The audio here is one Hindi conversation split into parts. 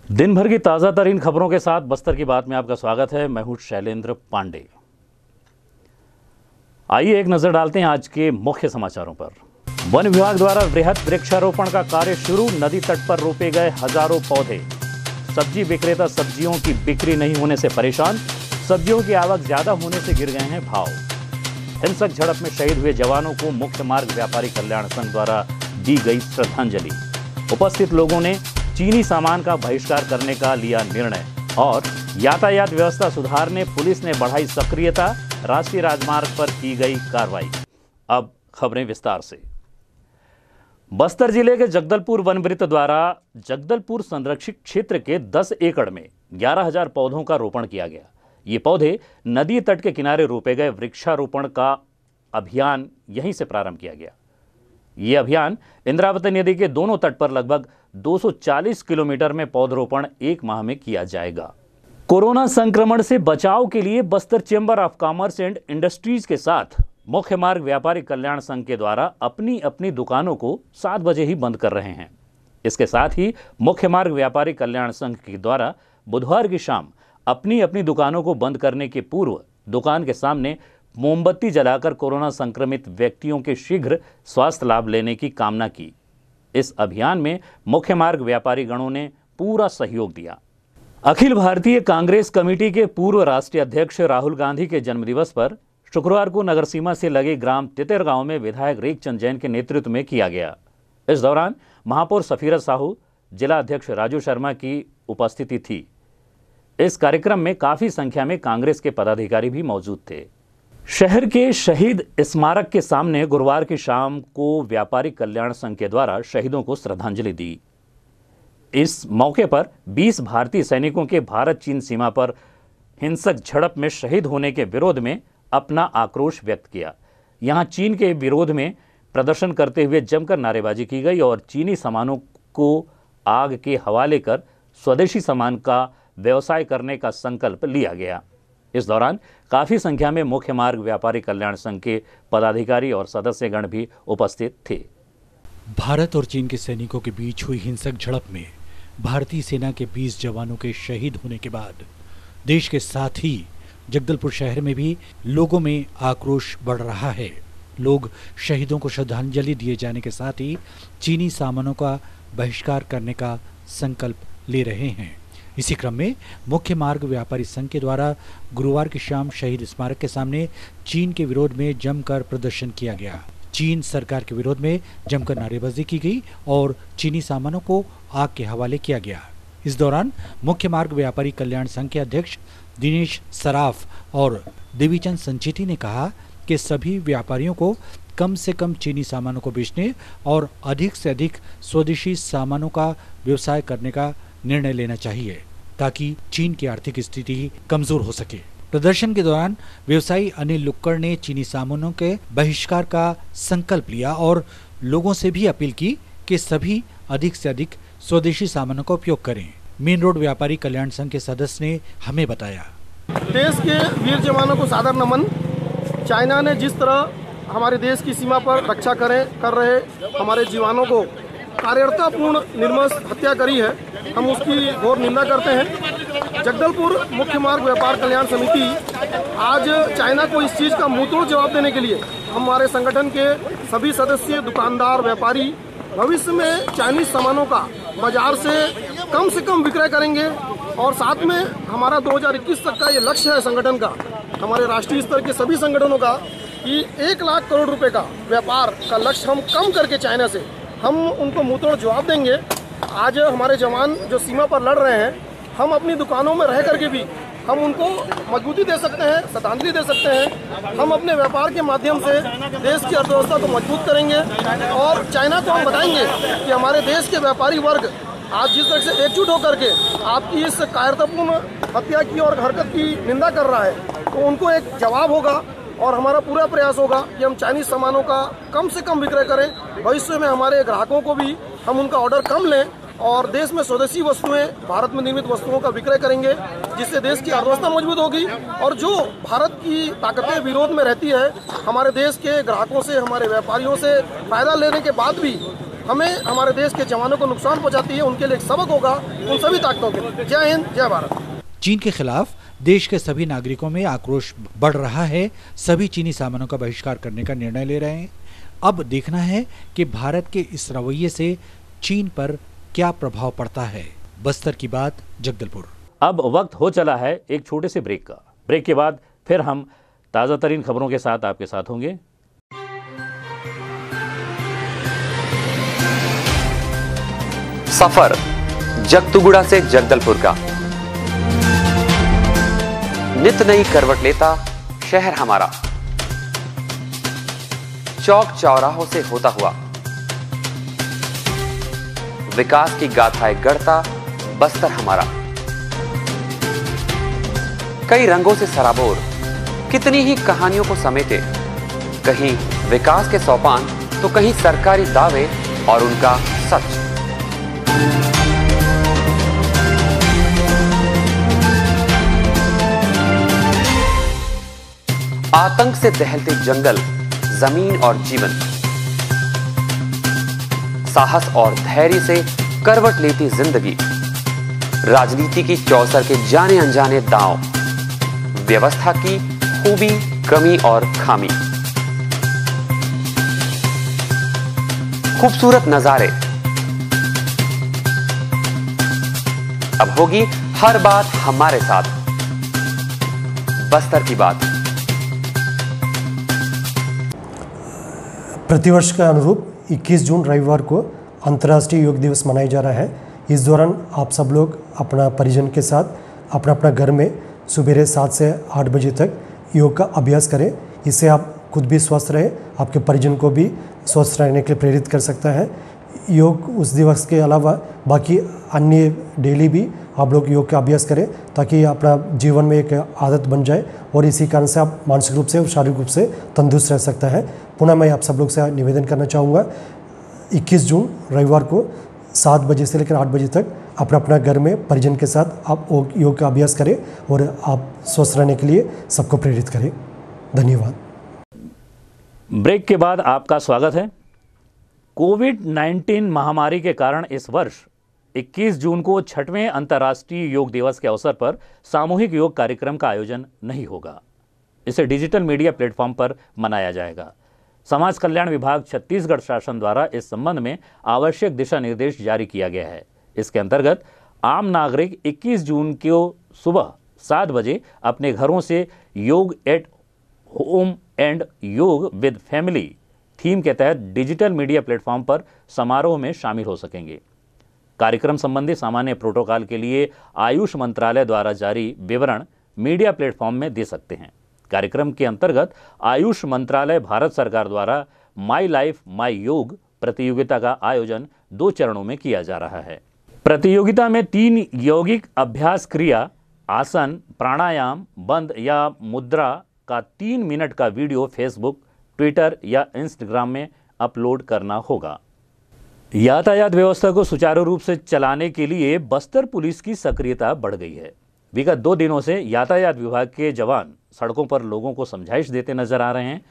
दिन भर की ताज़ा तरीन खबरों के साथ बस्तर की बात में आपका स्वागत है। मैं हूं शैलेंद्र पांडे। आइए एक नजर डालते हैं आज के मुख्य समाचारों पर। वन विभाग द्वारा वृहद वृक्षारोपण का कार्य शुरू। नदी तट पर रोपे गए हजारों पौधे। सब्जी विक्रेता सब्जियों की बिक्री नहीं होने से परेशान। सब्जियों की आवक ज्यादा होने से गिर गए हैं भाव। हिंसक झड़प में शहीद हुए जवानों को मुख्य मार्ग व्यापारी कल्याण संघ द्वारा दी गई श्रद्धांजलि। उपस्थित लोगों ने चीनी सामान का बहिष्कार करने का लिया निर्णय। और यातायात व्यवस्था सुधारने पुलिस ने बढ़ाई सक्रियता। राष्ट्रीय राजमार्ग पर की गई कार्रवाई। अब खबरें विस्तार से। बस्तर जिले के जगदलपुर वन वृत्त द्वारा जगदलपुर संरक्षित क्षेत्र के 10 एकड़ में 11,000 पौधों का रोपण किया गया। ये पौधे नदी तट के किनारे रोपे गए वृक्षारोपण का अभियान यहीं से प्रारंभ किया गया। ये अभियान इंद्रावती नदी के दोनों तट पर लगभग 240 किलोमीटर में पौधरोपण 1 माह में किया जाएगा। कोरोना संक्रमण से बचाव के लिए Bastar chamber of commerce and industries के साथ मुख्य मार्ग व्यापारी कल्याण संघ के द्वारा अपनी अपनी दुकानों को 7 बजे ही बंद कर रहे हैं। इसके साथ ही मुख्य मार्ग व्यापारी कल्याण संघ के द्वारा बुधवार की शाम अपनी अपनी दुकानों को बंद करने के पूर्व दुकान के सामने मोमबत्ती जलाकर कोरोना संक्रमित व्यक्तियों के शीघ्र स्वास्थ्य लाभ लेने की कामना की। इस अभियान में मुख्य मार्ग व्यापारी गणों ने पूरा सहयोग दिया। अखिल भारतीय कांग्रेस कमेटी के पूर्व राष्ट्रीय अध्यक्ष राहुल गांधी के जन्मदिवस पर शुक्रवार को नगर सीमा से लगे ग्राम तितेर गांव में विधायक रेखचंद जैन के नेतृत्व में किया गया। इस दौरान महापौर सफीरत साहू, जिला अध्यक्ष राजू शर्मा की उपस्थिति थी। इस कार्यक्रम में काफी संख्या में कांग्रेस के पदाधिकारी भी मौजूद थे। शहर के शहीद स्मारक के सामने गुरुवार की शाम को व्यापारी कल्याण संघ के द्वारा शहीदों को श्रद्धांजलि दी। इस मौके पर 20 भारतीय सैनिकों के भारत चीन सीमा पर हिंसक झड़प में शहीद होने के विरोध में अपना आक्रोश व्यक्त किया। यहां चीन के विरोध में प्रदर्शन करते हुए जमकर नारेबाजी की गई और चीनी सामानों को आग के हवाले कर स्वदेशी सामान का व्यवसाय करने का संकल्प लिया गया। इस दौरान काफी संख्या में मुख्य मार्ग व्यापारी कल्याण संघ के पदाधिकारी और सदस्यगण भी उपस्थित थे। भारत और चीन के सैनिकों के बीच हुई हिंसक झड़प में भारतीय सेना के 20 जवानों के शहीद होने के बाद देश के साथ ही जगदलपुर शहर में भी लोगों में आक्रोश बढ़ रहा है। लोग शहीदों को श्रद्धांजलि दिए जाने के साथ ही चीनी सामानों का बहिष्कार करने का संकल्प ले रहे हैं। इसी क्रम में मुख्य मार्ग व्यापारी संघ के द्वारा गुरुवार की शाम शहीद स्मारक के सामने चीन के विरोध में जमकर प्रदर्शन किया गया। चीन सरकार के विरोध में जमकर नारेबाजी की गई और चीनी सामानों को आग के हवाले किया गया। इस दौरान मुख्य मार्ग व्यापारी कल्याण संघ के अध्यक्ष दिनेश सराफ और देवीचंद संचेती ने कहा कि सभी व्यापारियों को कम से कम चीनी सामानों को बेचने और अधिक से अधिक स्वदेशी सामानों का व्यवसाय करने का निर्णय लेना चाहिए ताकि चीन की आर्थिक स्थिति कमजोर हो सके। प्रदर्शन के दौरान व्यवसायी अनिल लुक्कड़ ने चीनी सामानों के बहिष्कार का संकल्प लिया और लोगों से भी अपील की कि सभी अधिक से अधिक स्वदेशी सामानों का उपयोग करें। मेन रोड व्यापारी कल्याण संघ के सदस्य ने हमें बताया। देश के वीर जवानों को सादर नमन। चाइना ने जिस तरह हमारे देश की सीमा पर रक्षा कर रहे हमारे जवानों को कायरतापूर्ण निर्मम हत्या करी है, हम उसकी घोर निंदा करते हैं। जगदलपुर मुख्य मार्ग व्यापार कल्याण समिति आज चाइना को इस चीज़ का मुंहतोड़ जवाब देने के लिए हमारे संगठन के सभी सदस्य, दुकानदार, व्यापारी भविष्य में चाइनीज सामानों का बाजार से कम विक्रय करेंगे। और साथ में हमारा 2021 तक का ये लक्ष्य है संगठन का, हमारे राष्ट्रीय स्तर के सभी संगठनों का, कि 1 लाख करोड़ रुपए का व्यापार का लक्ष्य हम कम करके चाइना से हम उनको मुंहतोड़ जवाब देंगे। आज हमारे जवान जो सीमा पर लड़ रहे हैं, हम अपनी दुकानों में रह करके भी हम उनको मजबूती दे सकते हैं, श्रद्धांजलि दे सकते हैं। हम अपने व्यापार के माध्यम से देश की अर्थव्यवस्था को मजबूत करेंगे और चाइना को हम बताएंगे कि हमारे देश के व्यापारी वर्ग आज जिस तरह से एकजुट होकर के आपकी इस कायरतापूर्ण हत्या की और हरकत की निंदा कर रहा है, तो उनको एक जवाब होगा। और हमारा पूरा प्रयास होगा कि हम चाइनीज सामानों का कम से कम विक्रय करें। भविष्य में हमारे ग्राहकों को भी हम उनका ऑर्डर कम लें और देश में स्वदेशी वस्तुएं, भारत में निर्मित वस्तुओं का विक्रय करेंगे, जिससे देश की अर्थव्यवस्था मजबूत होगी। और जो भारत की ताकतें विरोध में रहती है, हमारे देश के ग्राहकों से, हमारे व्यापारियों से फायदा लेने के बाद भी हमें हमारे देश के जवानों को नुकसान पहुंचाती है, उनके लिए एक सबक होगा उन सभी ताकतों के। जय हिंद, जय भारत। चीन के खिलाफ देश के सभी नागरिकों में आक्रोश बढ़ रहा है। सभी चीनी सामानों का बहिष्कार करने का निर्णय ले रहे हैं। अब देखना है कि भारत के इस रवैये से चीन पर क्या प्रभाव पड़ता है। बस्तर की बात, जगदलपुर। अब वक्त हो चला है एक छोटे से ब्रेक का। ब्रेक के बाद फिर हम ताज़ा तरीन खबरों के साथ आपके साथ होंगे। सफर जगतुगुड़ा से जगदलपुर का नित नई करवट लेता शहर हमारा, चौक चौराहों से होता हुआ विकास की गाथाएं गढ़ता बस्तर हमारा। कई रंगों से सराबोर कितनी ही कहानियों को समेटे, कहीं विकास के सोपान तो कहीं सरकारी दावे और उनका सच। आतंक से दहलते जंगल, जमीन और जीवन, साहस और धैर्य से करवट लेती जिंदगी, राजनीति की चौसर के जाने अनजाने दांव, व्यवस्था की खूबी, कमी और खामी, खूबसूरत नजारे। अब होगी हर बात हमारे साथ। बस्तर की बात। प्रतिवर्ष के अनुरूप 21 जून रविवार को अंतर्राष्ट्रीय योग दिवस मनाया जा रहा है। इस दौरान आप सब लोग अपना परिजन के साथ अपना अपना घर में सुबह 7 से 8 बजे तक योग का अभ्यास करें। इससे आप खुद भी स्वस्थ रहे, आपके परिजन को भी स्वस्थ रहने के लिए प्रेरित कर सकता है। योग उस दिवस के अलावा बाकी अन्य डेली भी आप लोग योग का अभ्यास करें ताकि अपना जीवन में एक आदत बन जाए और इसी कारण से आप मानसिक रूप से और शारीरिक रूप से तंदुरुस्त रह सकता है। पुनः मैं आप सब लोग से निवेदन करना चाहूँगा, 21 जून रविवार को 7 बजे से लेकर 8 बजे तक अपना अपना घर में परिजन के साथ आप योग का अभ्यास करें और आप स्वस्थ रहने के लिए सबको प्रेरित करें। धन्यवाद। ब्रेक के बाद आपका स्वागत है। कोविड-19 महामारी के कारण इस वर्ष 21 जून को 6वें अंतर्राष्ट्रीय योग दिवस के अवसर पर सामूहिक योग कार्यक्रम का आयोजन नहीं होगा। इसे डिजिटल मीडिया प्लेटफॉर्म पर मनाया जाएगा। समाज कल्याण विभाग छत्तीसगढ़ शासन द्वारा इस संबंध में आवश्यक दिशा निर्देश जारी किया गया है। इसके अंतर्गत आम नागरिक 21 जून को सुबह 7 बजे अपने घरों से योग एट होम एंड योग विद फैमिली थीम के तहत डिजिटल मीडिया प्लेटफॉर्म पर समारोह में शामिल हो सकेंगे। कार्यक्रम संबंधी सामान्य प्रोटोकॉल के लिए आयुष मंत्रालय द्वारा जारी विवरण मीडिया प्लेटफॉर्म में दे सकते हैं। कार्यक्रम के अंतर्गत आयुष मंत्रालय भारत सरकार द्वारा माई लाइफ माई योग प्रतियोगिता का आयोजन 2 चरणों में किया जा रहा है। प्रतियोगिता में 3 यौगिक अभ्यास क्रिया, आसन, प्राणायाम, बंद या मुद्रा का 3 मिनट का वीडियो फेसबुक, ट्विटर या इंस्टाग्राम में अपलोड करना होगा। यातायात व्यवस्था को सुचारू रूप से चलाने के लिए बस्तर पुलिस की सक्रियता बढ़ गई है। विगत 2 दिनों से यातायात विभाग के जवान सड़कों पर लोगों को समझाइश देते नजर आ रहे हैं।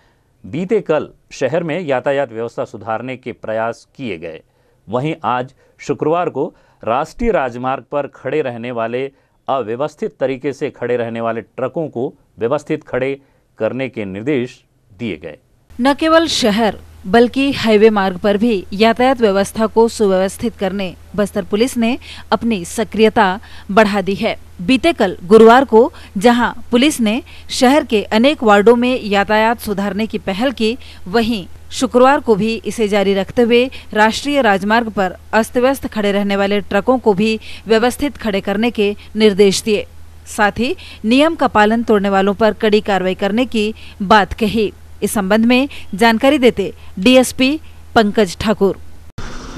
बीते कल शहर में यातायात व्यवस्था सुधारने के प्रयास किए गए। वहीं आज शुक्रवार को राष्ट्रीय राजमार्ग पर खड़े रहने वाले अव्यवस्थित तरीके से खड़े रहने वाले ट्रकों को व्यवस्थित खड़े करने के निर्देश दिए गए। न केवल शहर बल्कि हाईवे मार्ग पर भी यातायात व्यवस्था को सुव्यवस्थित करने बस्तर पुलिस ने अपनी सक्रियता बढ़ा दी है। बीते कल गुरुवार को जहां पुलिस ने शहर के अनेक वार्डों में यातायात सुधारने की पहल की, वहीं शुक्रवार को भी इसे जारी रखते हुए राष्ट्रीय राजमार्ग पर अस्त व्यस्त खड़े रहने वाले ट्रकों को भी व्यवस्थित खड़े करने के निर्देश दिए। साथ ही नियम का पालन तोड़ने वालों पर कड़ी कार्रवाई करने की बात कही। इस संबंध में जानकारी देते डीएसपी पंकज ठाकुर।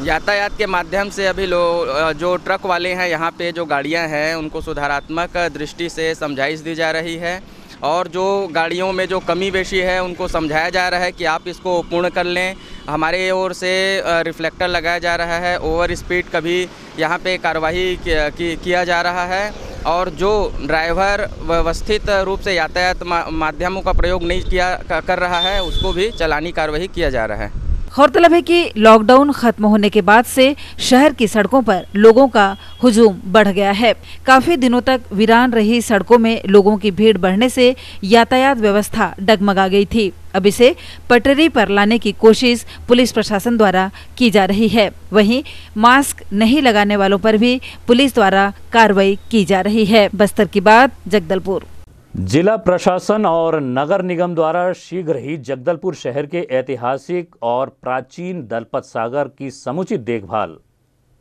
यातायात के माध्यम से अभी जो ट्रक वाले हैं, यहाँ पे जो गाड़ियाँ हैं, उनको सुधारात्मक दृष्टि से समझाइश दी जा रही है और जो गाड़ियों में जो कमी बेशी है उनको समझाया जा रहा है कि आप इसको पूर्ण कर लें। हमारे ओर से रिफ्लेक्टर लगाया जा रहा है, ओवर स्पीड कभी यहाँ पे कार्रवाई किया जा रहा है और जो ड्राइवर व्यवस्थित रूप से यातायात माध्यमों का प्रयोग नहीं कर रहा है उसको भी चालानी कार्रवाई किया जा रहा है। गौरतलब है कि लॉकडाउन खत्म होने के बाद से शहर की सड़कों पर लोगों का हुजूम बढ़ गया है। काफी दिनों तक वीरान रही सड़कों में लोगों की भीड़ बढ़ने से यातायात व्यवस्था डगमगा गई थी। अब इसे पटरी पर लाने की कोशिश पुलिस प्रशासन द्वारा की जा रही है। वहीं मास्क नहीं लगाने वालों पर भी पुलिस द्वारा कार्रवाई की जा रही है। बस्तर की बात, जगदलपुर। जिला प्रशासन और नगर निगम द्वारा शीघ्र ही जगदलपुर शहर के ऐतिहासिक और प्राचीन दलपत सागर की समुचित देखभाल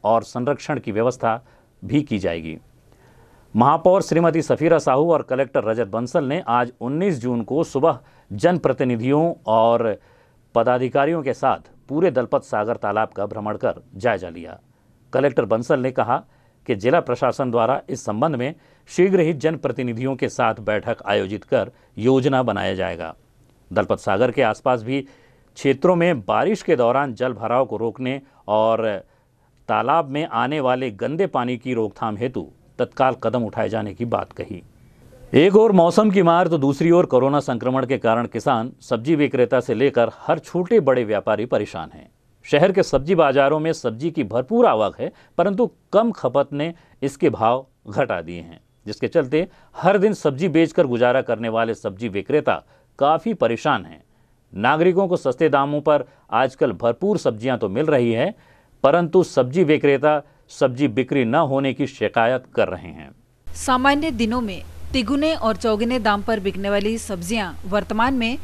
और संरक्षण की व्यवस्था भी की जाएगी। महापौर श्रीमती सफीरा साहू और कलेक्टर रजत बंसल ने आज 19 जून को सुबह जनप्रतिनिधियों और पदाधिकारियों के साथ पूरे दलपत सागर तालाब का भ्रमण कर जायजा लिया। कलेक्टर बंसल ने कहा कि जिला प्रशासन द्वारा इस संबंध में शीघ्र ही जनप्रतिनिधियों के साथ बैठक आयोजित कर योजना बनाया जाएगा। दलपत सागर के आसपास भी क्षेत्रों में बारिश के दौरान जल भराव को रोकने और तालाब में आने वाले गंदे पानी की रोकथाम हेतु तत्काल कदम उठाए जाने की बात कही। एक और मौसम की मार तो दूसरी ओर कोरोना संक्रमण के कारण किसान, सब्जी विक्रेता से लेकर हर छोटे बड़े व्यापारी परेशान हैं। शहर के सब्जी बाजारों में सब्जी की भरपूर आवक है, परंतु कम खपत ने इसके भाव घटा दिए हैं, जिसके चलते हर दिन सब्जी बेचकर गुजारा करने वाले सब्जी विक्रेता काफ़ी परेशान हैं। नागरिकों को सस्ते दामों पर आजकल भरपूर सब्जियां तो मिल रही है, परंतु सब्जी विक्रेता सब्जी बिक्री न होने की शिकायत कर रहे हैं। सामान्य दिनों में तिगुने और चौगुने दाम पर बिकने वाली सब्जियां वर्तमान में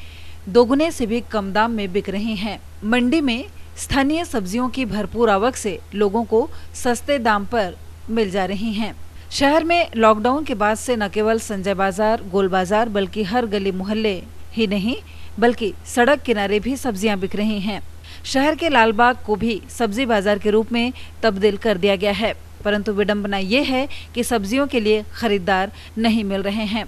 दोगुने से भी कम दाम में बिक रही हैं। मंडी में स्थानीय सब्जियों की भरपूर आवक से लोगों को सस्ते दाम पर मिल जा रही हैं। शहर में लॉकडाउन के बाद से न केवल संजय बाजार, गोल बाजार, बल्कि हर गली मोहल्ले ही नहीं बल्कि सड़क किनारे भी सब्जियां बिक रही हैं। शहर के लालबाग को भी सब्जी बाजार के रूप में तब्दील कर दिया गया है, परंतु विडंबना ये है कि सब्जियों के लिए खरीदार नहीं मिल रहे हैं।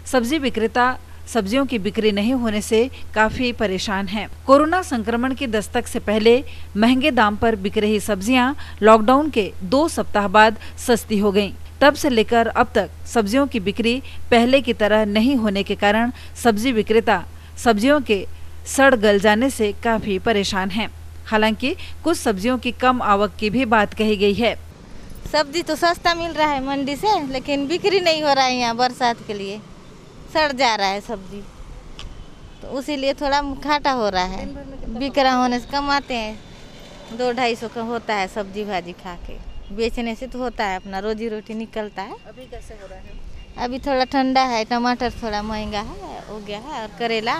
सब्जी विक्रेता सब्जियों की बिक्री नहीं होने से काफी परेशान हैं। कोरोना संक्रमण की दस्तक से पहले महंगे दाम पर बिक रही सब्जियां लॉकडाउन के 2 सप्ताह बाद सस्ती हो गईं। तब से लेकर अब तक सब्जियों की बिक्री पहले की तरह नहीं होने के कारण सब्जी विक्रेता सब्जियों के सड़ गल जाने से काफी परेशान हैं। हालांकि कुछ सब्जियों की कम आवक की भी बात कही गई है। सब्जी तो सस्ता मिल रहा है मंडी से, लेकिन बिक्री नहीं हो रहा है। यहाँ बरसात के लिए सड़ जा रहा है सब्जी, तो उसी लिए थोड़ा घाटा हो रहा है। बिक्रा होने से कमाते हैं, 200-250 का होता है सब्जी भाजी खा के। बेचने से तो होता है, अपना रोजी रोटी निकलता है। अभी कैसे हो रहा है? अभी थोड़ा ठंडा है, टमाटर थोड़ा महंगा है हो गया है, और करेला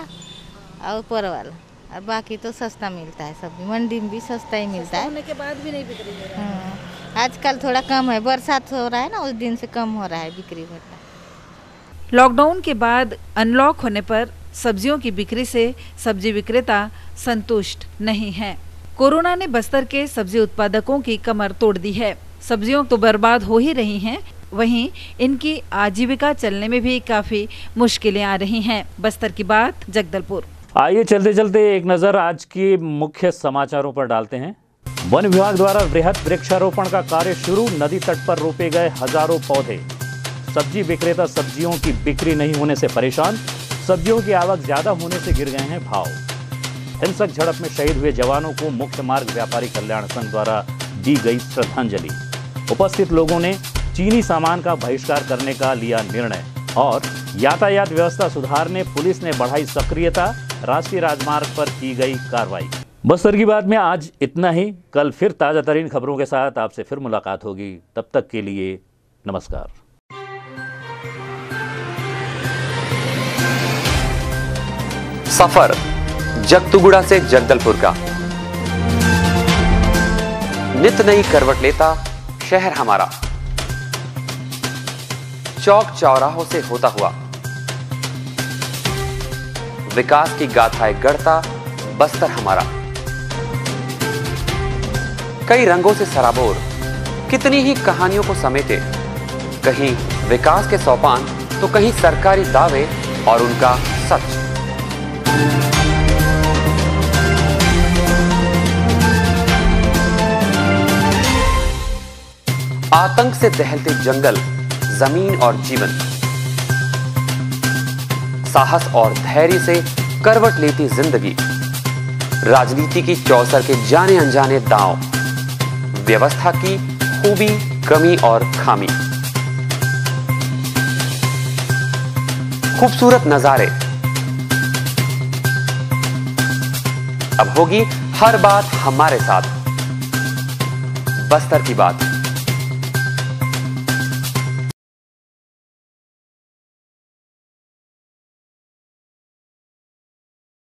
और परवल, और बाकी तो सस्ता मिलता है सब्जी। मंडी में भी सस्ता ही मिलता है। होने के बाद भी नहीं बिक्री हो रहा है। आजकल थोड़ा कम है, बरसात हो रहा है ना, उस दिन से कम हो रहा है बिक्री होता है। लॉकडाउन के बाद अनलॉक होने पर सब्जियों की बिक्री से सब्जी विक्रेता संतुष्ट नहीं हैं। कोरोना ने बस्तर के सब्जी उत्पादकों की कमर तोड़ दी है। सब्जियों तो बर्बाद हो ही रही हैं, वहीं इनकी आजीविका चलने में भी काफी मुश्किलें आ रही हैं। बस्तर की बात, जगदलपुर। आइए चलते चलते एक नजर आज के मुख्य समाचारों पर डालते हैं। वन विभाग द्वारा वृहद वृक्षारोपण का कार्य शुरू, नदी तट पर रोपे गए हजारों पौधे। सब्जी विक्रेता सब्जियों की बिक्री नहीं होने से परेशान, सब्जियों की आवक ज्यादा होने से गिर गए हैं भाव। हिंसक झड़प में शहीद हुए जवानों को मुख्य मार्ग व्यापारी कल्याण संघ द्वारा दी गई श्रद्धांजलि। उपस्थित लोगों ने चीनी सामान का बहिष्कार करने का लिया निर्णय और यातायात व्यवस्था सुधारने पुलिस ने बढ़ाई सक्रियता, राष्ट्रीय राजमार्ग पर की गई कार्रवाई। बस्तर की बात में आज इतना ही। कल फिर ताजा तरीन खबरों के साथ आपसे फिर मुलाकात होगी। तब तक के लिए नमस्कार। सफर जगतुगुड़ा से जगदलपुर का नित नई करवट लेता शहर हमारा, चौक चौराहों से होता हुआ विकास की गाथाएं गढ़ता बस्तर हमारा। कई रंगों से सराबोर कितनी ही कहानियों को समेटे, कहीं विकास के सोपान तो कहीं सरकारी दावे और उनका सच। आतंक से दहलते जंगल, जमीन और जीवन, साहस और धैर्य से करवट लेती जिंदगी, राजनीति की चौसर के जाने अनजाने दांव, व्यवस्था की खूबी, कमी और खामी, खूबसूरत नजारे। अब होगी हर बात हमारे साथ, बस्तर की बात।